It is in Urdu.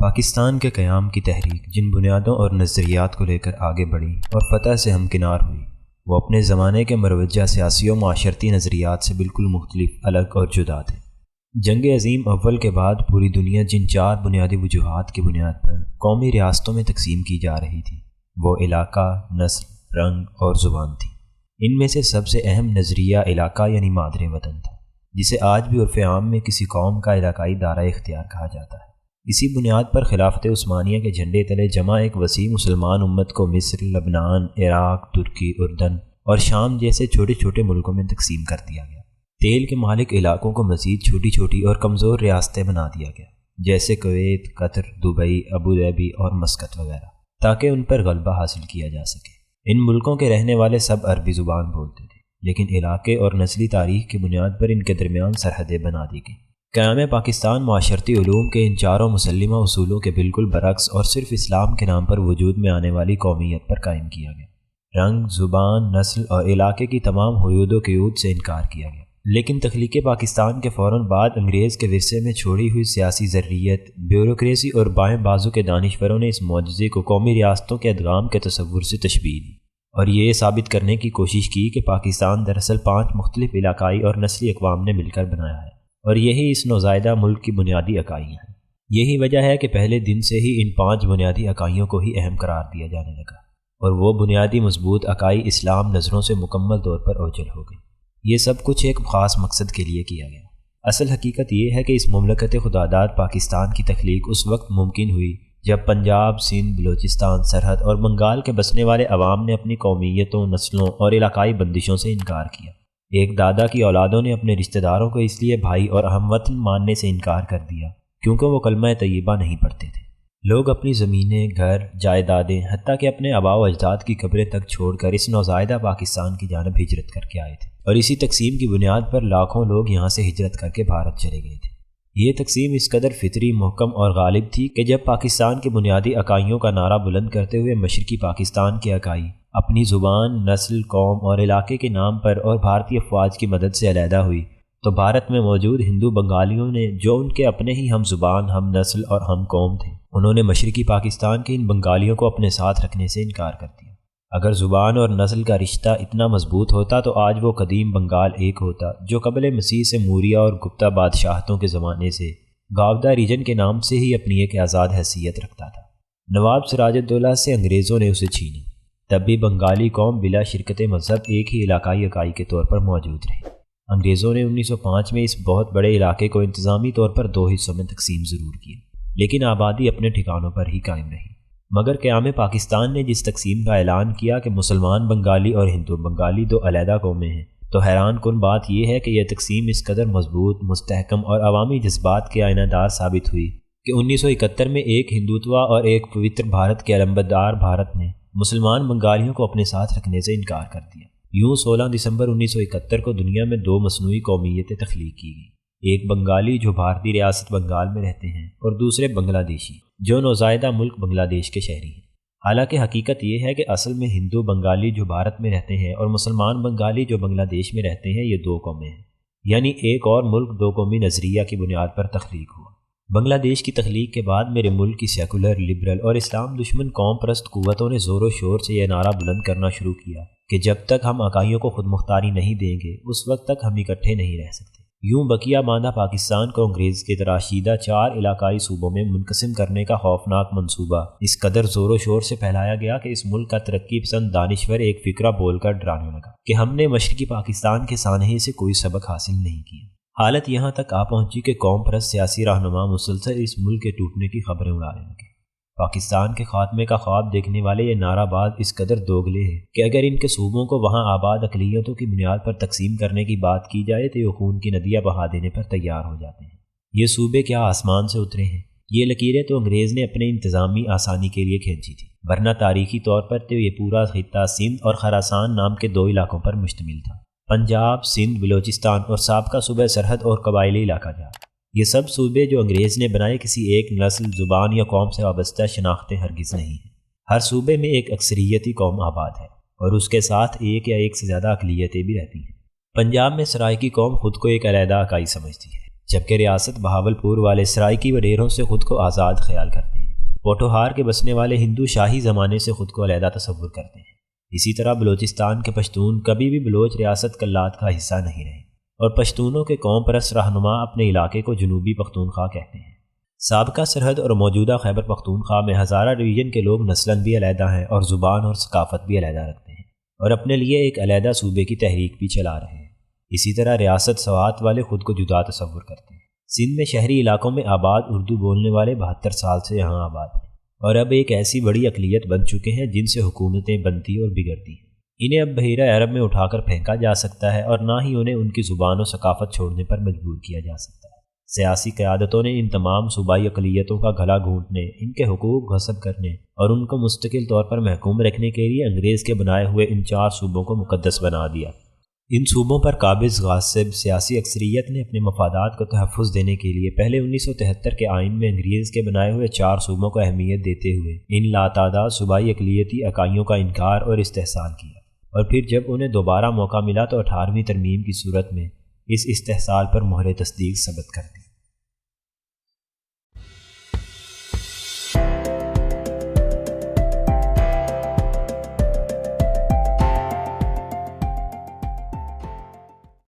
پاکستان کے قیام کی تحریک جن بنیادوں اور نظریات کو لے کر آگے بڑھی اور فتح سے ہمکنار ہوئی، وہ اپنے زمانے کے مروجہ سیاسی و معاشرتی نظریات سے بالکل مختلف، الگ اور جدا تھے۔ جنگ عظیم اول کے بعد پوری دنیا جن 4 بنیادی وجوہات کی بنیاد پر قومی ریاستوں میں تقسیم کی جا رہی تھی، وہ علاقہ، نسل، رنگ اور زبان تھی۔ ان میں سے سب سے اہم نظریہ علاقہ یعنی مادر وطن تھا، جسے آج بھی عرف عام میں کسی قوم کا علاقائی دائرہ اختیار کہا جاتا ہے۔ اسی بنیاد پر خلافت عثمانیہ کے جھنڈے تلے جمع ایک وسیع مسلمان امت کو مصر، لبنان، عراق، ترکی، اردن اور شام جیسے چھوٹے چھوٹے ملکوں میں تقسیم کر دیا گیا۔ تیل کے مالک علاقوں کو مزید چھوٹی چھوٹی اور کمزور ریاستیں بنا دیا گیا، جیسے کویت، قطر، دبئی، ابوظہبی اور مسقط وغیرہ، تاکہ ان پر غلبہ حاصل کیا جا سکے۔ ان ملکوں کے رہنے والے سب عربی زبان بولتے تھے، لیکن علاقے اور نسلی تاریخ کی بنیاد پر ان کے درمیان سرحدیں بنا دی گئیں۔ قیام پاکستان معاشرتی علوم کے ان 4 مسلمہ اصولوں کے بالکل برعکس اور صرف اسلام کے نام پر وجود میں آنے والی قومیت پر قائم کیا گیا۔ رنگ، زبان، نسل اور علاقے کی تمام حدود و قیود سے انکار کیا گیا۔ لیکن تخلیق پاکستان کے فوراً بعد انگریز کے ورثے میں چھوڑی ہوئی سیاسی ذریت، بیوروکریسی اور بائیں بازو کے دانشوروں نے اس معجزے کو قومی ریاستوں کے ادغام کے تصور سے تشبیہ دی اور یہ ثابت کرنے کی کوشش کی کہ پاکستان دراصل 5 مختلف علاقائی اور نسلی اقوام نے مل کر بنایا ہے، اور یہی اس نوزائیدہ ملک کی بنیادی اکائیاں ہیں۔ یہی وجہ ہے کہ پہلے دن سے ہی ان 5 بنیادی اکائیوں کو ہی اہم قرار دیا جانے لگا، اور وہ بنیادی مضبوط اکائی اسلام نظروں سے مکمل طور پر اوجھل ہو گئی۔ یہ سب کچھ ایک خاص مقصد کے لیے کیا گیا۔ اصل حقیقت یہ ہے کہ اس مملکت خداداد پاکستان کی تخلیق اس وقت ممکن ہوئی جب پنجاب، سندھ، بلوچستان، سرحد اور بنگال کے بسنے والے عوام نے اپنی قومیتوں، نسلوں اور علاقائی بندشوں سے انکار کیا۔ ایک دادا کی اولادوں نے اپنے رشتہ داروں کو اس لیے بھائی اور ہم وطن ماننے سے انکار کر دیا کیونکہ وہ کلمہ طیبہ نہیں پڑھتے تھے۔ لوگ اپنی زمینیں، گھر، جائیدادیں، حتیٰ کہ اپنے آباء و اجداد کی قبریں تک چھوڑ کر اس نوزائیدہ پاکستان کی جانب ہجرت کر کے آئے تھے، اور اسی تقسیم کی بنیاد پر لاکھوں لوگ یہاں سے ہجرت کر کے بھارت چلے گئے تھے۔ یہ تقسیم اس قدر فطری، محکم اور غالب تھی کہ جب پاکستان کی بنیادی اکائیوں کا نعرہ بلند کرتے ہوئے مشرقی پاکستان کی اکائی اپنی زبان، نسل، قوم اور علاقے کے نام پر اور بھارتی افواج کی مدد سے علیحدہ ہوئی، تو بھارت میں موجود ہندو بنگالیوں نے، جو ان کے اپنے ہی ہم زبان، ہم نسل اور ہم قوم تھے، انہوں نے مشرقی پاکستان کے ان بنگالیوں کو اپنے ساتھ رکھنے سے انکار کر دیا۔ اگر زبان اور نسل کا رشتہ اتنا مضبوط ہوتا تو آج وہ قدیم بنگال ایک ہوتا جو قبل مسیح سے موریہ اور گپتا بادشاہتوں کے زمانے سے گاودہ ریجن کے نام سے ہی اپنی ایک آزاد حیثیت رکھتا تھا۔ نواب سراج الدولہ سے انگریزوں نے اسے چھینا، تب بھی بنگالی قوم بلا شرکت مذہب ایک ہی علاقائی اکائی کے طور پر موجود رہی۔ انگریزوں نے 1905 میں اس بہت بڑے علاقے کو انتظامی طور پر 2 حصوں میں تقسیم ضرور کی، لیکن آبادی اپنے ٹھکانوں پر ہی قائم رہی۔ مگر قیام پاکستان نے جس تقسیم کا اعلان کیا کہ مسلمان بنگالی اور ہندو بنگالی 2 علیحدہ قومیں ہیں، تو حیران کن بات یہ ہے کہ یہ تقسیم اس قدر مضبوط، مستحکم اور عوامی جذبات کے آئینہ دار ثابت ہوئی کہ 1971 میں ایک ہندوتوا اور ایک پوتر بھارت کے علمبردار بھارت نے مسلمان بنگالیوں کو اپنے ساتھ رکھنے سے انکار کر دیا۔ یوں 16 دسمبر 1971 کو دنیا میں 2 مصنوعی قومیتیں تخلیق کی گئیں، ایک بنگالی جو بھارتی ریاست بنگال میں رہتے ہیں اور دوسرے بنگلہ دیشی جو نوزائیدہ ملک بنگلہ دیش کے شہری ہیں۔ حالانکہ حقیقت یہ ہے کہ اصل میں ہندو بنگالی جو بھارت میں رہتے ہیں اور مسلمان بنگالی جو بنگلہ دیش میں رہتے ہیں، یہ 2 قومیں ہیں، یعنی ایک اور ملک 2 قومی نظریہ کی بنیاد پر تخلیق ہوا۔ بنگلہ دیش کی تخلیق کے بعد میرے ملک کی سیکولر، لبرل اور اسلام دشمن قوم پرست قوتوں نے زور و شور سے یہ نعرہ بلند کرنا شروع کیا کہ جب تک ہم اکائیوں کو خود مختاری نہیں دیں گے، اس وقت تک ہم اکٹھے نہیں رہ سکتے۔ یوں بقیہ ماندہ پاکستان کو انگریز کے تراشیدہ 4 علاقائی صوبوں میں منقسم کرنے کا خوفناک منصوبہ اس قدر زور و شور سے پھیلایا گیا کہ اس ملک کا ترقی پسند دانشور ایک فقرہ بول کر ڈرانے لگا کہ ہم نے مشرقی پاکستان کے سانحے سے کوئی سبق حاصل نہیں کیا۔ حالت یہاں تک آ پہنچی کہ قوم پرست سیاسی رہنما مسلسل اس ملک کے ٹوٹنے کی خبریں اڑانے لگے۔ پاکستان کے خاتمے کا خواب دیکھنے والے یہ نعرہ باز اس قدر دوگلے ہیں کہ اگر ان کے صوبوں کو وہاں آباد اقلیتوں کی بنیاد پر تقسیم کرنے کی بات کی جائے تو یہ خون کی ندیاں بہا دینے پر تیار ہو جاتے ہیں۔ یہ صوبے کیا آسمان سے اترے ہیں؟ یہ لکیریں تو انگریز نے اپنے انتظامی آسانی کے لیے کھینچی تھی، ورنہ تاریخی طور پر تو یہ پورا خطہ سندھ اور خراسان نام کے 2 علاقوں پر مشتمل تھا۔ پنجاب، سندھ، بلوچستان اور سابقہ صوبہ سرحد اور قبائلی علاقہ جات، یہ سب صوبے جو انگریز نے بنائے کسی ایک نسل، زبان یا قوم سے وابستہ شناختیں ہرگز نہیں ہیں۔ ہر صوبے میں ایک اکثریتی قوم آباد ہے اور اس کے ساتھ ایک یا ایک سے زیادہ اقلیتیں بھی رہتی ہیں۔ پنجاب میں سرائیکی قوم خود کو ایک علیحدہ اکائی سمجھتی ہے، جبکہ ریاست بہاولپور والے سرائکی وڈیروں سے خود کو آزاد خیال کرتے ہیں۔ پوٹھوہار کے بسنے والے ہندو شاہی زمانے سے خود کو علیحدہ تصور کرتے ہیں۔ اسی طرح بلوچستان کے پشتون کبھی بھی بلوچ ریاست کلات کا حصہ نہیں رہے، اور پشتونوں کے قوم پرست رہنما اپنے علاقے کو جنوبی پختونخوا کہتے ہیں۔ سابقہ سرحد اور موجودہ خیبر پختونخوا میں ہزارہ ڈویژن کے لوگ نسلاً بھی علیحدہ ہیں اور زبان اور ثقافت بھی علیحدہ رکھتے ہیں، اور اپنے لیے ایک علیحدہ صوبے کی تحریک بھی چلا رہے ہیں۔ اسی طرح ریاست سوات والے خود کو جدا تصور کرتے ہیں۔ سندھ میں شہری علاقوں میں آباد اردو بولنے والے 72 سال سے یہاں آباد ہیں، اور اب ایک ایسی بڑی اقلیت بن چکے ہیں جن سے حکومتیں بنتی اور بگڑتی ہیں۔ انہیں اب بحیرہ عرب میں اٹھا کر پھینکا جا سکتا ہے، اور نہ ہی انہیں ان کی زبان و ثقافت چھوڑنے پر مجبور کیا جا سکتا ہے۔ سیاسی قیادتوں نے ان تمام صوبائی اقلیتوں کا گلا گھونٹنے، ان کے حقوق غصب کرنے اور ان کو مستقل طور پر محکوم رکھنے کے لیے انگریز کے بنائے ہوئے ان 4 صوبوں کو مقدس بنا دیا۔ ان صوبوں پر قابض غاصب سیاسی اکثریت نے اپنے مفادات کو تحفظ دینے کے لیے پہلے 1973 کے آئین میں انگریز کے بنائے ہوئے 4 صوبوں کو اہمیت دیتے ہوئے ان لاتعداد صوبائی اقلیتی اکائیوں کا انکار اور استحسان کیا، اور پھر جب انہیں دوبارہ موقع ملا تو 18ویں ترمیم کی صورت میں اس استحصال پر مہر تصدیق ثبت کر دی۔